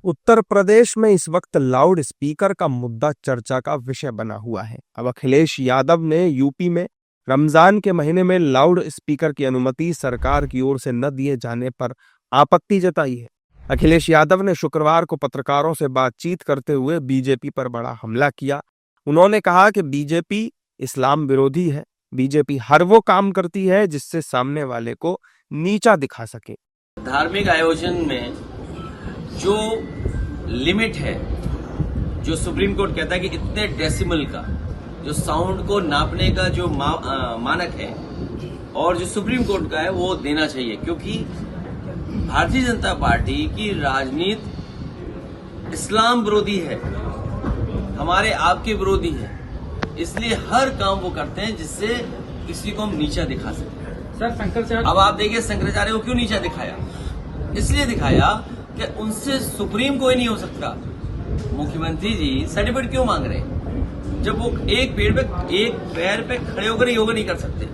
उत्तर प्रदेश में इस वक्त लाउड स्पीकर का मुद्दा चर्चा का विषय बना हुआ है। अब अखिलेश यादव ने यूपी में रमजान के महीने में लाउड स्पीकर की अनुमति सरकार की ओर से न दिए जाने पर आपत्ति जताई है। अखिलेश यादव ने शुक्रवार को पत्रकारों से बातचीत करते हुए बीजेपी पर बड़ा हमला किया। उन्होंने कहा कि बीजेपी इस्लाम विरोधी है। बीजेपी हर वो काम करती है जिससे सामने वाले को नीचा दिखा सके। धार्मिक आयोजन में जो लिमिट है, जो सुप्रीम कोर्ट कहता है कि इतने डेसिमल का जो साउंड को नापने का जो मानक है और जो सुप्रीम कोर्ट का है वो देना चाहिए, क्योंकि भारतीय जनता पार्टी की राजनीति इस्लाम विरोधी है, हमारे आपके विरोधी है। इसलिए हर काम वो करते हैं जिससे किसी को हम नीचा दिखा सकें। सर शंकराचार्य, अब आप देखिए शंकराचार्य को क्यों नीचा दिखाया? इसलिए दिखाया कि उनसे सुप्रीम कोई नहीं हो सकता। मुख्यमंत्री जी सर्टिफिकेट क्यों मांग रहे हैं जब वो एक पैर पे खड़े होकर योग नहीं कर सकते?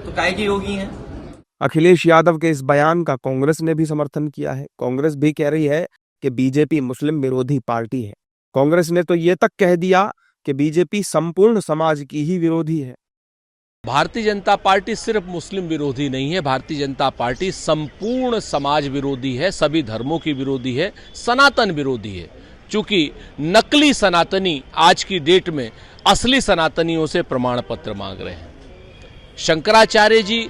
तो काहे के योगी हैं? अखिलेश यादव के इस बयान का कांग्रेस ने भी समर्थन किया है। कांग्रेस भी कह रही है कि बीजेपी मुस्लिम विरोधी पार्टी है। कांग्रेस ने तो ये तक कह दिया कि बीजेपी संपूर्ण समाज की ही विरोधी है। भारतीय जनता पार्टी सिर्फ मुस्लिम विरोधी नहीं है, भारतीय जनता पार्टी संपूर्ण समाज विरोधी है, सभी धर्मों की विरोधी है, सनातन विरोधी है। चूंकि नकली सनातनी आज की डेट में असली सनातनियों से प्रमाण पत्र मांग रहे हैं। शंकराचार्य जी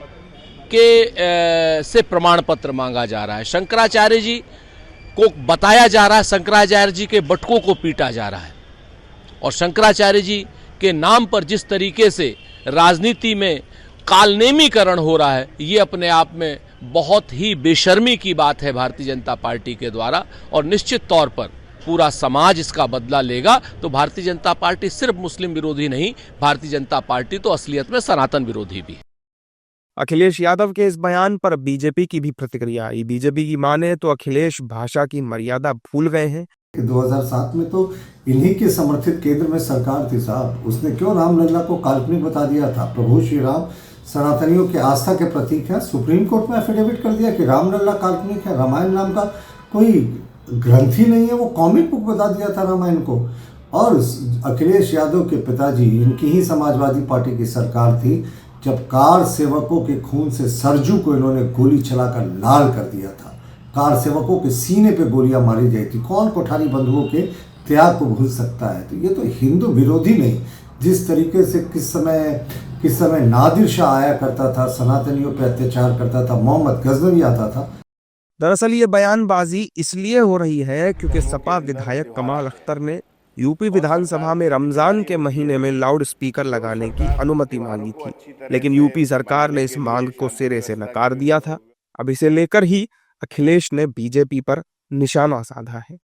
के से प्रमाण पत्र मांगा जा रहा है। शंकराचार्य जी को बताया जा रहा है शंकराचार्य जी के बटुकों को पीटा जा रहा है, और शंकराचार्य जी के नाम पर जिस तरीके से राजनीति में कालनेमीकरण हो रहा है, ये अपने आप में बहुत ही बेशर्मी की बात है भारतीय जनता पार्टी के द्वारा, और निश्चित तौर पर पूरा समाज इसका बदला लेगा। तो भारतीय जनता पार्टी सिर्फ मुस्लिम विरोधी नहीं, भारतीय जनता पार्टी तो असलियत में सनातन विरोधी भी है। अखिलेश यादव के इस बयान पर बीजेपी की भी प्रतिक्रिया आई। बीजेपी की माने तो अखिलेश भाषा की मर्यादा भूल गए हैं। 2007 में तो इन्हीं के समर्थित केंद्र में सरकार थी साहब, उसने क्यों रामलला को काल्पनिक बता दिया था? प्रभु श्री राम सनातनियों के आस्था के प्रतीक है। सुप्रीम कोर्ट में एफिडेविट कर दिया कि रामलला काल्पनिक है, रामायण नाम का कोई ग्रंथ ही नहीं है, वो कॉमिक बुक बता दिया था रामायण को। और अखिलेश यादव के पिताजी, इनकी ही समाजवादी पार्टी की सरकार थी जब कार सेवकों के खून से सरजू को इन्होंने गोली चलाकर लाल कर दिया था। कार सेवकों के सीने पे गोलियां मारी गई थी। कौन कोठारी बंधुओं के त्याग को भूल सकता है? तो ये तो हिंदू विरोधी नहीं, जिस तरीके से किस समय नादिर शाह आया करता था, सनातनियों पे अत्याचार करता था, मोहम्मद गजनवी आता था। दरअसल ये बयानबाजी इसलिए हो रही है क्योंकि सपा विधायक कमाल अख्तर ने यूपी विधानसभा में रमजान के महीने में लाउड स्पीकर लगाने की अनुमति मांगी थी, लेकिन यूपी सरकार ने इस मांग को सिरे से नकार दिया था। अब इसे लेकर ही अखिलेश ने बीजेपी पर निशाना साधा है।